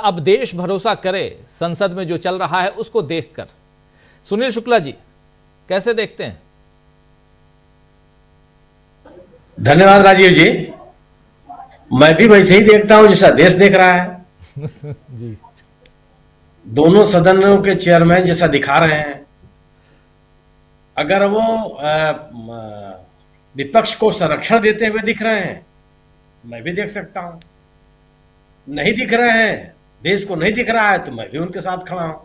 अब देश भरोसा करे संसद में जो चल रहा है उसको देखकर। सुनील शुक्ला जी कैसे देखते हैं? धन्यवाद राजीव जी। मैं भी वैसे ही देखता हूं जैसा देश देख रहा है। जी। दोनों सदनों के चेयरमैन जैसा दिखा रहे हैं। अगर वो विपक्ष को संरक्षण देते हुए दिख रहे हैं, मैं भी देख सकता हूं। नहीं दिख रहे हैं, देश को नहीं दिख रहा है, तो मैं भी उनके साथ खड़ा हूं।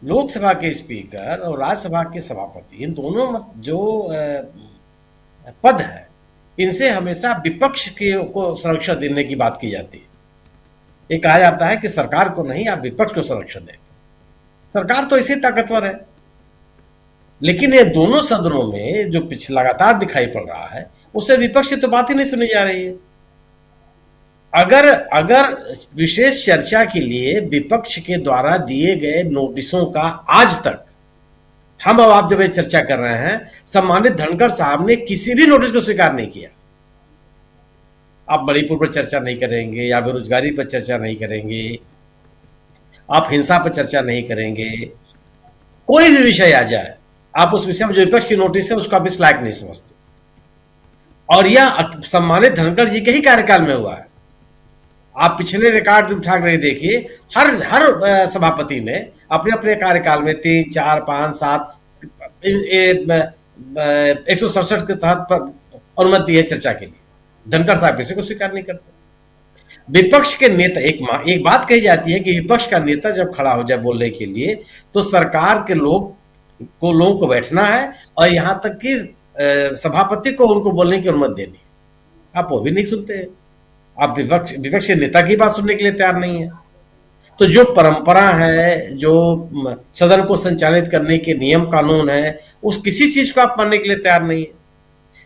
लोकसभा के स्पीकर और राज्यसभा के सभापति, इन दोनों जो पद है, इनसे हमेशा विपक्ष को संरक्षण देने की बात की जाती है। ये कहा जाता है कि सरकार को नहीं, आप विपक्ष को संरक्षण दें। सरकार तो इसी ताकतवर है, लेकिन ये दोनों सदनों में जो पिछले लगातार दिखाई पड़ रहा है, उससे विपक्ष की तो बात ही नहीं सुनी जा रही है। अगर विशेष चर्चा के लिए विपक्ष के द्वारा दिए गए नोटिसों का आज तक हम अब आप जब ये चर्चा कर रहे हैं, सम्मानित धनखड़ साहब ने किसी भी नोटिस को स्वीकार नहीं किया। आप मणिपुर पर चर्चा नहीं करेंगे, या बेरोजगारी पर चर्चा नहीं करेंगे, आप हिंसा पर चर्चा नहीं करेंगे, कोई भी विषय आ जाए, आप उस विषय में जो विपक्ष की नोटिस है उसको आप इस लायक नहीं समझते। और यह सम्मानित धनखड़ जी के ही कार्यकाल में हुआ है। आप पिछले रिकॉर्ड उठा कर देखिए, हर सभापति ने अपने अपने कार्यकाल में 3, 4, 5, 7 167 के तहत अनुमति दी है चर्चा के लिए। धनखड़ साहब किसी को स्वीकार नहीं करते। विपक्ष के नेता, एक बात कही जाती है कि विपक्ष का नेता जब खड़ा हो जाए बोलने के लिए, तो सरकार के लोगों को बैठना है और यहां तक कि सभापति को उनको बोलने की अनुमति देनी। आप वो भी नहीं सुनते। आप विपक्ष के नेता की बात सुनने के लिए तैयार नहीं है। तो जो परंपरा है, जो सदन को संचालित करने के नियम कानून है, उस किसी चीज को आप मानने के लिए तैयार नहीं है।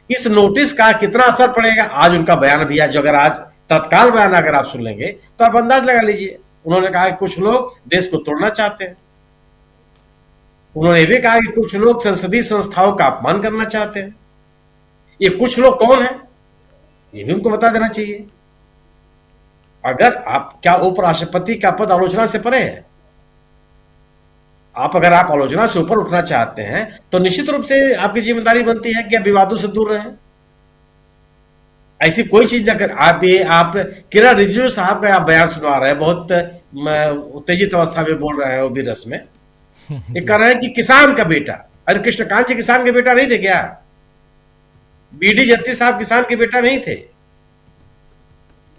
इस नोटिस का कितना असर पड़ेगा, आज उनका बयान भी है, जो अगर आज तत्काल बयान अगर आप सुन लेंगे तो आप अंदाज लगा लीजिए। उन्होंने कहा कि कुछ लोग देश को तोड़ना चाहते हैं। उन्होंने भी कहा कि कुछ लोग संसदीय संस्थाओं का अपमान करना चाहते हैं। ये कुछ लोग कौन है, ये भी उनको बता देना चाहिए। क्या उपराष्ट्रपति का पद आलोचना से परे है? अगर आप आलोचना से ऊपर उठना चाहते हैं तो निश्चित रूप से आपकी जिम्मेदारी बनती है कि आप विवादों से दूर रहें। ऐसी कोई चीज न कर। आप किरण रिजिजू साहब का आप बयान सुना रहे हैं, बहुत उत्तेजित अवस्था में बोल रहे हैं, वो भी रस में। ये कह रहे हैं कि किसान का बेटा, अरे कृष्णकांत जी किसान के बेटा नहीं थे क्या? बीडी जत्ती साहब किसान के बेटा नहीं थे?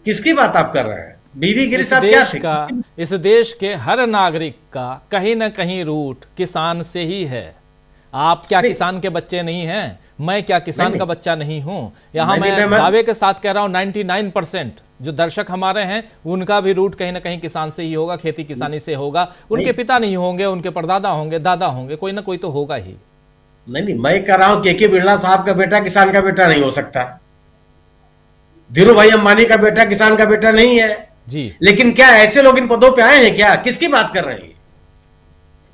किसकी बात आप कर रहे हैं? बीवी गिरी साहब क्या थे? इस देश के हर नागरिक का कहीं ना कहीं रूट किसान से ही है। आप क्या किसान के बच्चे नहीं हैं? मैं क्या किसान का बच्चा नहीं हूं? यहां मैं दावे के साथ कह रहा हूं 99% जो दर्शक हमारे हैं उनका भी रूट कहीं ना कहीं किसान से ही होगा, खेती किसानी से होगा। उनके पिता नहीं होंगे, उनके परदादा होंगे, दादा होंगे, कोई ना कोई तो होगा ही। नहीं, मैं कह रहा हूं के बिरला साहब का बेटा किसान का बेटा नहीं हो सकता। धीरू भाई अंबानी का बेटा किसान का बेटा नहीं है जी। लेकिन क्या ऐसे लोग इन पदों पे आए हैं क्या? किसकी बात कर रहे हैं?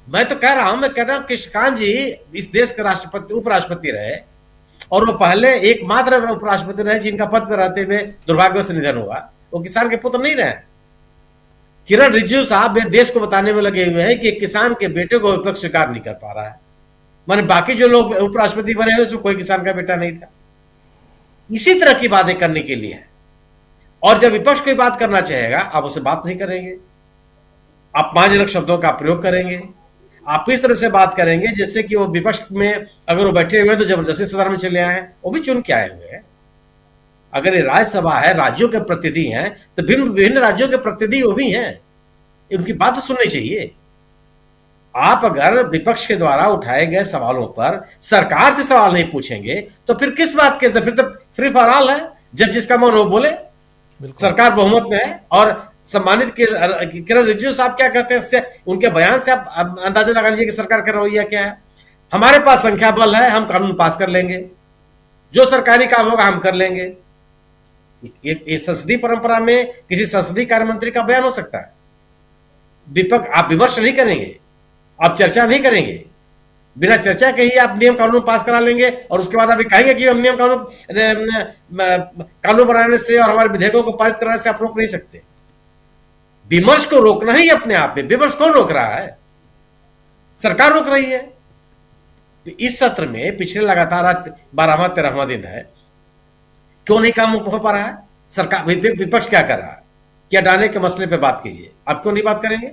मैं तो कह रहा हूं कृष्णकांत जी इस देश के राष्ट्रपति, उपराष्ट्रपति रहे, और वो पहले एकमात्र उपराष्ट्रपति रहे जिनका पद पर रहते हुए दुर्भाग्यवश निधन हुआ। वो किसान के पुत्र नहीं रहे। किरण रिजिजू साहब देश को बताने में लगे हुए हैं कि किसान के बेटे को विपक्ष स्वीकार नहीं कर पा रहा है। माने बाकी जो लोग उपराष्ट्रपति बने हुए उसमें कोई किसान का बेटा नहीं था। इसी तरह की बातें करने के लिए है। और जब विपक्ष कोई बात करना चाहेगा, आप उससे बात नहीं करेंगे, अपमानजनक शब्दों का प्रयोग करेंगे, आप इस तरह से बात करेंगे जैसे कि वो विपक्ष में अगर वो बैठे हुए हैं तो जबरदस्ती सदन में चले आए हैं। वो भी चुन के आए हुए हैं। अगर ये राज्यसभा है, राज्यों के प्रतिनिधि हैं, तो विभिन्न राज्यों के प्रतिनिधि वो भी हैं, उनकी बात सुननी चाहिए। आप अगर विपक्ष के द्वारा उठाए गए सवालों पर सरकार से सवाल नहीं पूछेंगे तो फिर किस बात के? फिर तो फ्री फॉर ऑल है, जब जिसका मन हो बोले। सरकार बहुमत में है। और सम्मानित किरण रिजिजू साहब क्या कहते हैं, इससे उनके बयान से आप अंदाजा लगा लीजिए कि सरकार का रवैया क्या है। हमारे पास संख्या बल है, हम कानून पास कर लेंगे, जो सरकारी काम होगा हम कर लेंगे। ये संसदीय परंपरा में किसी संसदीय कार्य मंत्री का बयान हो सकता है। विपक्ष आप विमर्श नहीं करेंगे, आप चर्चा नहीं करेंगे, बिना चर्चा के ही आप नियम कानून पास करा लेंगे और उसके बाद आप कहेंगे कि हम नियम कानून बनाने से और हमारे विधेयकों को पारित कराने से आप रोक नहीं सकते। विमर्श को रोकना ही अपने आप में, विमर्श कौन रोक रहा है? सरकार रोक रही है। तो इस सत्र में पिछले लगातार 12वां 13वां दिन है, क्यों नहीं काम हो पा रहा है? सरकार, विपक्ष क्या कर रहा है? कि अडानी के मसले पे बात कीजिए, आप क्यों नहीं बात करेंगे?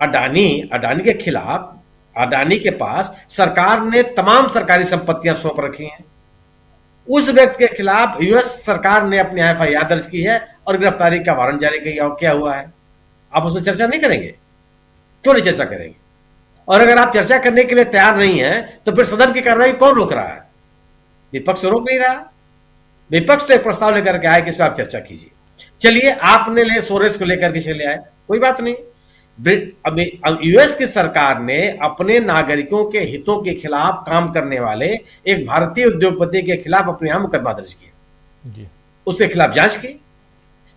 अडानी के खिलाफ, अडानी के पास सरकार ने तमाम सरकारी संपत्तियां सौंप रखी हैं। उस व्यक्ति के खिलाफ यूएस सरकार ने अपनी एफआईआर दर्ज की है और गिरफ्तारी का वारंट जारी किया हुआ है। आप उसमें चर्चा नहीं करेंगे? क्यों नहीं चर्चा करेंगे? और अगर आप चर्चा करने के लिए तैयार नहीं है तो फिर सदन की कार्रवाई कौन रोक रहा है? विपक्ष रोक नहीं रहा। विपक्ष तो एक प्रस्ताव लेकर के आए कि इस पर आप चर्चा कीजिए। चलिए, आपने ले सोरेस को लेकर के चले आए, कोई बात नहीं। यूएस की सरकार ने अपने नागरिकों के हितों के खिलाफ काम करने वाले एक भारतीय उद्योगपति के खिलाफ अपने यहां मुकदमा दर्ज किया, उसके खिलाफ जांच की।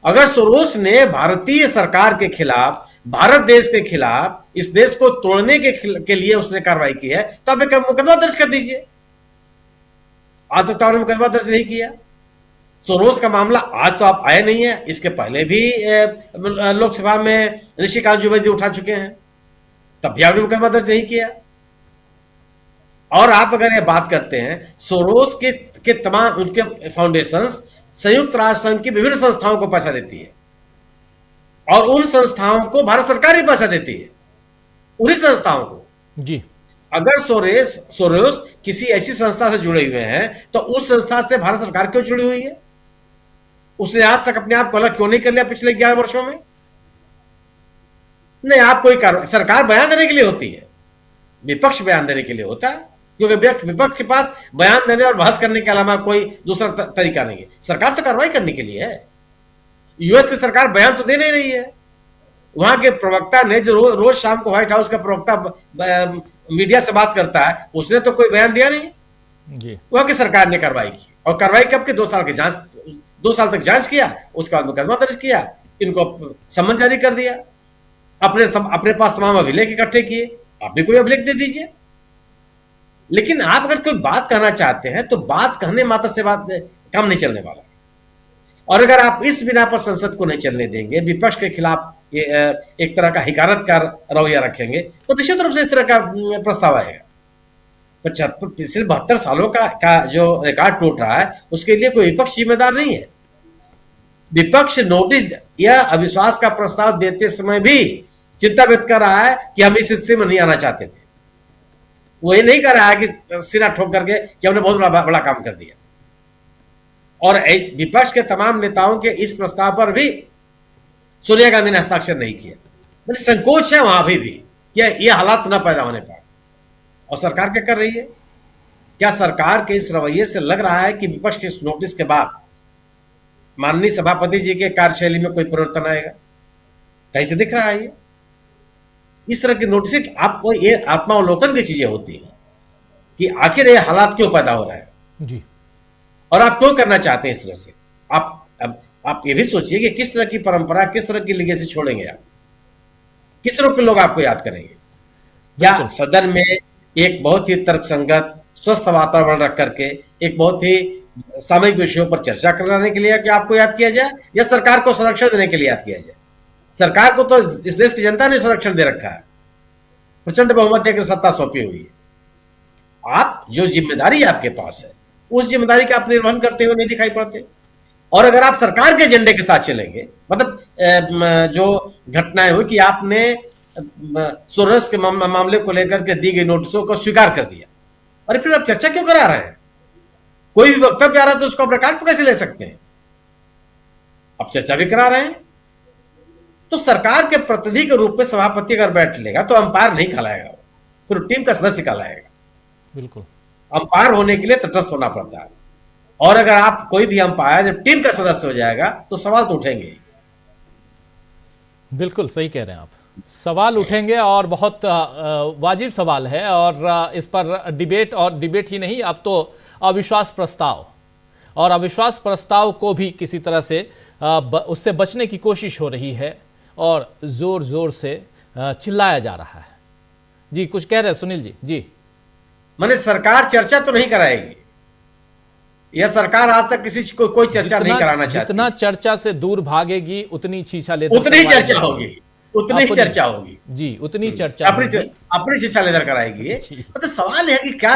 अगर सोरोस ने भारतीय सरकार के खिलाफ, भारत देश के खिलाफ, इस देश को तोड़ने के लिए उसने कार्रवाई की है, तो आप एक मुकदमा दर्ज कर दीजिए। आज तक तो आपने मुकदमा दर्ज नहीं किया। सोरोस का मामला आज तो आप आए नहीं है, इसके पहले भी लोकसभा में निशिकांत दुबे जी उठा चुके हैं, तब भी आपने मुकदमा दर्ज नहीं किया। और आप अगर ये बात करते हैं, सोरोस के तमाम उनके फाउंडेशंस संयुक्त राष्ट्र संघ की विभिन्न संस्थाओं को पैसा देती है और उन संस्थाओं को भारत सरकार ही पैसा देती है, उन्हीं संस्थाओं को जी। अगर सोरोस किसी ऐसी संस्था से जुड़े हुए हैं तो उस संस्था से भारत सरकार क्यों जुड़ी हुई है? उसने आज तक अपने आप को अलग क्यों नहीं कर लिया पिछले 11 वर्षों में? नहीं, आप कोई सरकार बयान देने के लिए होती है, विपक्ष बयान देने के लिए होता है, क्योंकि विपक्ष के पास बयान देने और बहस करने के अलावा कोई दूसरा तरीका नहीं है। सरकार तो कार्रवाई करने के लिए है। यूएस की सरकार बयान तो दे नहीं रही है। वहां के प्रवक्ता ने, जो रोज शाम को व्हाइट हाउस का प्रवक्ता मीडिया से बात करता है, उसने तो कोई बयान दिया नहीं जी। वहां की सरकार ने कार्रवाई की, और कार्रवाई कब की? 2 साल की जांच, 2 साल तक जांच किया, उसके बाद मुकदमा दर्ज किया, इनको सम्मन जारी कर दिया, अपने पास तमाम अभिलेख इकट्ठे किए। आप भी कोई अभिलेख दे दीजिए। लेकिन आप अगर कोई बात कहना चाहते हैं तो बात कहने मात्र से बात काम नहीं चलने वाला। और अगर आप इस बिना पर संसद को नहीं चलने देंगे, विपक्ष के खिलाफ एक तरह का हिकारत का रवैया रखेंगे, तो निश्चित रूप से इस तरह का प्रस्ताव आएगा। 72 सालों का जो रिकॉर्ड टूट रहा है, उसके लिए कोई विपक्ष जिम्मेदार नहीं है। विपक्ष नोटिस या अविश्वास का प्रस्ताव देते समय भी चिंता व्यक्त कर रहा है कि हम इस स्थिति में नहीं आना चाहते थे। वो ये नहीं कर रहा है कि सिरा ठोक करके कि हमने बहुत बड़ा काम कर दिया। और विपक्ष के तमाम नेताओं के इस प्रस्ताव पर भी सोनिया गांधी ने हस्ताक्षर नहीं किया। मतलब संकोच है वहां भी कि ये हालात न पैदा होने पाए। और सरकार क्या कर रही है? क्या सरकार के इस रवैये से लग रहा है कि विपक्ष के इस नोटिस के बाद माननीय सभापति जी के कार्यशैली में कोई परिवर्तन आएगा? कहीं से दिख रहा है ये? इस तरह के नोटिस आपको ये आत्मावलोकन की चीजें होती हैं कि आखिर ये हालात क्यों पैदा हो रहे हैं जी, और आप क्यों करना चाहते हैं इस तरह से। आप ये भी सोचिए कि किस तरह की परंपरा, किस तरह की लेगेसी छोड़ेंगे आप, किस तरह के लोग आपको याद करेंगे। क्या सदन में एक बहुत ही तर्कसंगत, स्वस्थ वातावरण रख करके एक बहुत ही सामयिक विषयों पर चर्चा कराने के लिए कि आपको याद किया जाए, या सरकार को संरक्षण देने के लिए याद किया जाए? सरकार को तो इस देश की जनता ने संरक्षण दे रखा है, प्रचंड बहुमत देकर सत्ता सौंपी हुई है। आप जो जिम्मेदारी आपके पास है, उस जिम्मेदारी का आप निर्वहन करते हुए नहीं दिखाई पड़ते। और अगर आप सरकार के एजेंडे के साथ चलेंगे, मतलब जो घटनाएं हुई कि आपने सोरोस के मामले को लेकर के दी गई नोटिसों को स्वीकार कर दिया, और फिर आप चर्चा क्यों करा रहे हैं? कोई भी वक्तव्य आ रहा है तो उसको आप रिकॉर्ड पर कैसे ले सकते हैं? आप चर्चा भी करा रहे हैं। तो सरकार के प्रतिनिधि के रूप में सभापति अगर बैठ लेगा तो अंपायर नहीं कहलाएगा, फिर टीम का सदस्य कहलाएगा। बिल्कुल, अंपायर होने के लिए तटस्थ होना पड़ता है। और अगर आप कोई भी अंपायर जब टीम का सदस्य हो जाएगा तो सवाल तो उठेंगे। बिल्कुल सही कह रहे हैं आप, सवाल उठेंगे और बहुत वाजिब सवाल है। और इस पर डिबेट, और डिबेट ही नहीं, अब तो अविश्वास प्रस्ताव, और अविश्वास प्रस्ताव को भी किसी तरह से उससे बचने की कोशिश हो रही है और जोर जोर से चिल्लाया जा रहा है। जी कुछ कह रहे हैं सुनील जी? जी, माने सरकार चर्चा तो नहीं कराएगी, यह सरकार आज तक किसी को कोई चर्चा नहीं कराना चाहती। जितना चर्चा से दूर भागेगी उतनी छीछा लेकर उतनी चर्चा होगी, उतनी चर्चा होगी जी, उतनी चर्चा अपनी शिक्षा लेकर कराएगी। मतलब सवाल है कि क्या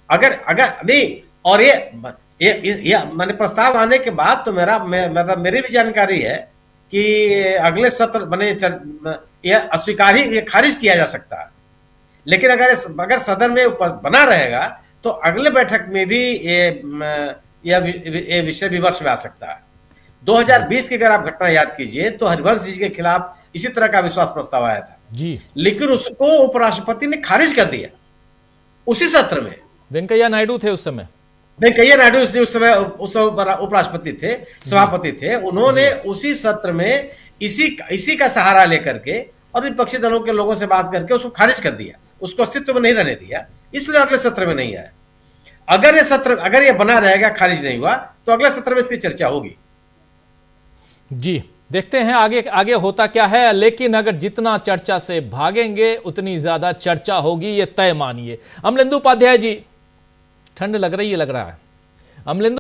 अगर अगर नहीं, और ये मैंने प्रस्ताव आने के बाद तो मतलब मेरी भी जानकारी है कि अगले सत्र बने यह अस्वीकार ही, ये खारिज किया जा सकता है। लेकिन अगर सदन में बना रहेगा तो अगले बैठक में भी ये विषय विमर्श में आ सकता है। 2020 की अगर आप घटना याद कीजिए तो हरिवंश जी के खिलाफ इसी तरह का विश्वास प्रस्ताव आया था जी, लेकिन उसको उपराष्ट्रपति ने खारिज कर दिया उसी सत्र में। वेंकैया नायडू थे उस समय, वेंकैया नायडू उस समय उपराष्ट्रपति थे, सभापति थे। उन्होंने उसी सत्र में इसी का सहारा लेकर के और विपक्षी दलों के लोगों से बात करके उसको खारिज कर दिया, उसको अस्तित्व में नहीं रहने दिया, इसलिए अगले सत्र में नहीं आया। अगर ये बना रहेगा, खारिज नहीं हुआ, तो अगले सत्र में इसकी चर्चा होगी। जी, देखते हैं आगे आगे होता क्या है। लेकिन अगर जितना चर्चा से भागेंगे उतनी ज्यादा चर्चा होगी, ये तय मानिए। अमलेंदु उपाध्याय जी, ठंड लग रही है, लग रहा है। अमलेंदु